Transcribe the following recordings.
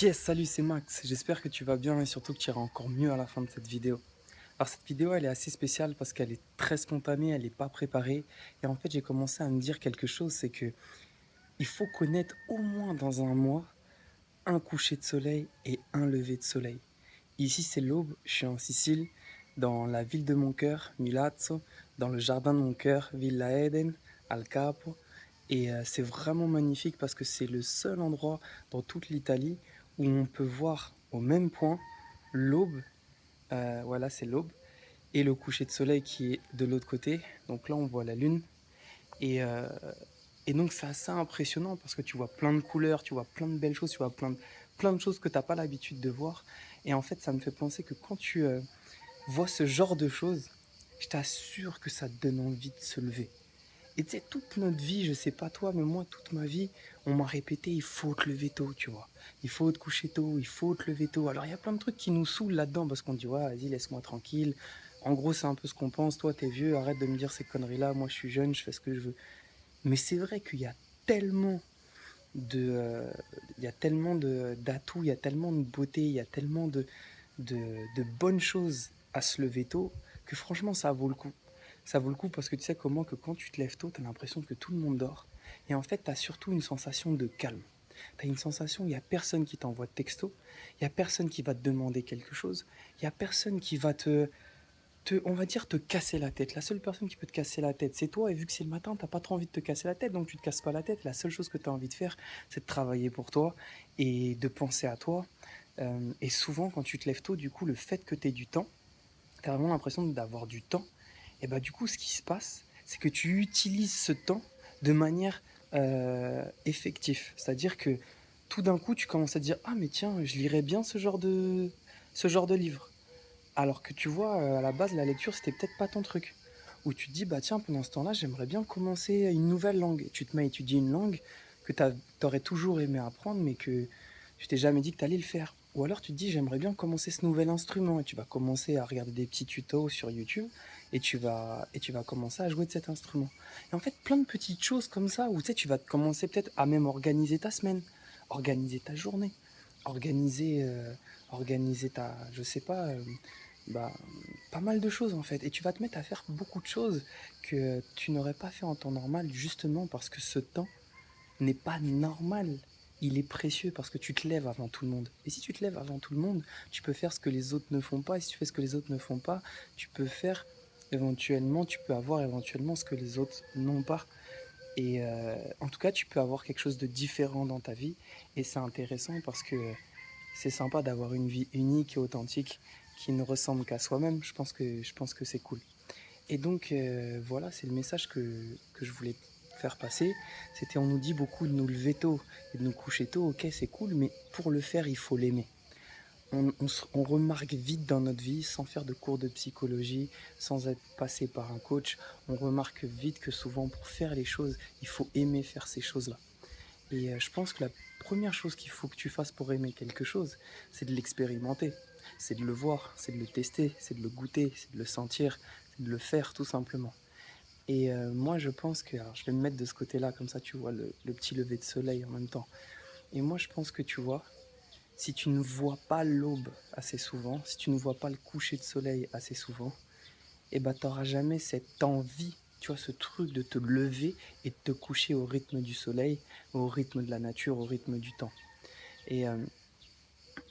Yes, salut, c'est Max. J'espère que tu vas bien et surtout que tu iras encore mieux à la fin de cette vidéo. Alors cette vidéo, elle est assez spéciale parce qu'elle est très spontanée, elle n'est pas préparée. Et en fait, j'ai commencé à me dire quelque chose, c'est que il faut connaître au moins dans un mois un coucher de soleil et un lever de soleil. Ici, c'est l'aube, je suis en Sicile, dans la ville de mon cœur, Milazzo, dans le jardin de mon cœur, Villa Eden, Al Capo. Et c'est vraiment magnifique parce que c'est le seul endroit dans toute l'Italie où on peut voir au même point l'aube, voilà c'est l'aube, et le coucher de soleil qui est de l'autre côté. Donc là on voit la lune. Et, euh, et donc c'est assez impressionnant parce que tu vois plein de couleurs, tu vois plein de belles choses, tu vois plein de choses que tu n'as pas l'habitude de voir. Et en fait ça me fait penser que quand tu vois ce genre de choses, je t'assure que ça te donne envie de se lever. Et tu sais, toute notre vie, je sais pas toi, mais moi, toute ma vie, on m'a répété, il faut te lever tôt, tu vois. Il faut te coucher tôt, il faut te lever tôt. Alors, il y a plein de trucs qui nous saoulent là-dedans parce qu'on dit, ouais, vas-y, laisse-moi tranquille. En gros, c'est un peu ce qu'on pense. Toi, t'es vieux, arrête de me dire ces conneries-là. Moi, je suis jeune, je fais ce que je veux. Mais c'est vrai qu'il y a tellement de, euh, il y a tellement d'atouts, il y a tellement de beauté, il y a tellement de, de bonnes choses à se lever tôt que franchement, ça vaut le coup. Ça vaut le coup parce que tu sais comment que quand tu te lèves tôt, tu as l'impression que tout le monde dort. Et en fait, tu as surtout une sensation de calme. Tu as une sensation, il n'y a personne qui t'envoie de texto, il n'y a personne qui va te demander quelque chose, il n'y a personne qui va on va dire, te casser la tête. La seule personne qui peut te casser la tête, c'est toi. Et vu que c'est le matin, t'as pas trop envie de te casser la tête, donc tu te casses pas la tête. La seule chose que tu as envie de faire, c'est de travailler pour toi et de penser à toi. Et souvent, quand tu te lèves tôt, du coup, le fait que tu aies du temps, tu as vraiment l'impression d'avoir du temps. Et bah, du coup, ce qui se passe, c'est que tu utilises ce temps de manière effective. C'est-à-dire que tout d'un coup, tu commences à te dire, ah, mais tiens, je lirais bien ce genre de livre. Alors que tu vois, à la base, la lecture, c'était peut-être pas ton truc. Où tu te dis, bah tiens, pendant ce temps-là, j'aimerais bien commencer une nouvelle langue. Tu te mets à étudier une langue que t'aurais toujours aimé apprendre, mais que tu t'es jamais dit que t'allais le faire. Ou alors tu te dis, j'aimerais bien commencer ce nouvel instrument. Et tu vas commencer à regarder des petits tutos sur YouTube et tu vas commencer à jouer de cet instrument. Et en fait, plein de petites choses comme ça, où tu sais, tu vas commencer peut-être à même organiser ta semaine, organiser ta journée, organiser, organiser ta, je sais pas, bah, pas mal de choses en fait. Et tu vas te mettre à faire beaucoup de choses que tu n'aurais pas fait en temps normal, justement parce que ce temps n'est pas normal. Il est précieux parce que tu te lèves avant tout le monde. Et si tu te lèves avant tout le monde, tu peux faire ce que les autres ne font pas. Et si tu fais ce que les autres ne font pas, tu peux faire éventuellement, tu peux avoir éventuellement ce que les autres n'ont pas. Et en tout cas, tu peux avoir quelque chose de différent dans ta vie. Et c'est intéressant parce que c'est sympa d'avoir une vie unique et authentique qui ne ressemble qu'à soi-même. Je pense que c'est cool. Et donc voilà, c'est le message que je voulais faire passer. C'était on nous dit beaucoup de nous lever tôt et de nous coucher tôt. Ok, c'est cool, mais pour le faire, il faut l'aimer. On remarque vite dans notre vie, sans faire de cours de psychologie, sans être passé par un coach, on remarque vite que souvent pour faire les choses, il faut aimer faire ces choses-là. Et je pense que la première chose qu'il faut que tu fasses pour aimer quelque chose, c'est de l'expérimenter, c'est de le voir, c'est de le tester, c'est de le goûter, c'est de le sentir, c'est de le faire tout simplement. Et moi je pense que, alors je vais me mettre de ce côté-là, comme ça tu vois le petit lever de soleil en même temps. Et moi je pense que tu vois, si tu ne vois pas l'aube assez souvent, si tu ne vois pas le coucher de soleil assez souvent, et bah t'auras jamais cette envie, tu vois, ce truc de te lever et de te coucher au rythme du soleil, au rythme de la nature, au rythme du temps. Et, euh,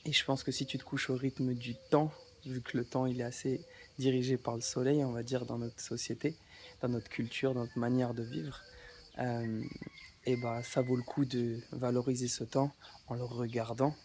et je pense que si tu te couches au rythme du temps, vu que le temps il est assez dirigé par le soleil, on va dire, dans notre société, dans notre culture, dans notre manière de vivre, et bah ça vaut le coup de valoriser ce temps en le regardant,